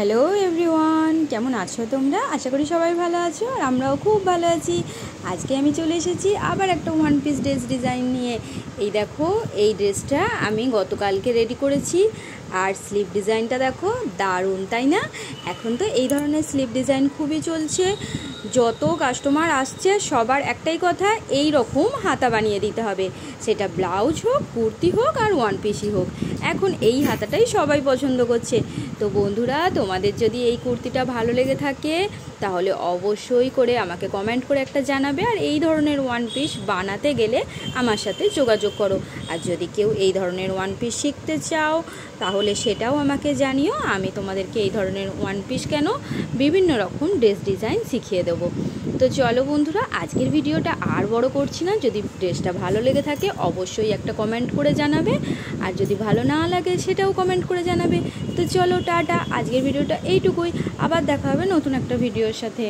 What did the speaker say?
Hello everyone, কেমন আছো তোমরা? আশা করি সবাই ভালো আছো আর আমরাও খুব ভালো আছি। আজকে আমি চলে এসেছি আবার একটা ওয়ান পিস ড্রেস ডিজাইন নিয়ে। এই দেখো, এই ড্রেসটা আমি গতকালকে রেডি করেছি। আর স্লিভ ডিজাইনটা দেখো, দারুণ তাই না? এখন তো এই ধরনের স্লিভ ডিজাইন খুবই চলছে। যত কাস্টমার আসছে সবার একটাই কথা, এই রকম হাতা বানিয়ে দিতে হবে। সেটা ব্লাউজ হোক, কুর্তি হোক আর ওয়ান পিসই হোক, এখন এই হাতাটাই সবাই পছন্দ করছে। তো বন্ধুরা, তোমাদের যদি এই কুর্তিটা ভালো লেগে থাকে তাহলে অবশ্যই করে আমাকে কমেন্ট করে একটা জানাবে। আর এই ধরনের ওয়ান পিস বানাতে গেলে আমার সাথে যোগাযোগ করো। আর যদি কেউ এই ধরনের ওয়ান পিস শিখতে চাও তাহলে সেটাও আমাকে জানিও। আমি তোমাদেরকে এই ধরনের ওয়ান পিস কেন, বিভিন্ন রকম ড্রেস ডিজাইন শিখিয়ে দেবো। তো চলো বন্ধুরা, আজকের ভিডিওটা আর বড় করছি না। যদি ড্রেসটা ভালো লেগে থাকে অবশ্যই একটা কমেন্ট করে জানাবে, আর যদি ভালো না লাগে সেটাও কমেন্ট করে জানাবে। তো চলো টাটা, আজকের ভিডিওটা এইটুকুই। আবার দেখা হবে নতুন একটা ভিডিওর সাথে।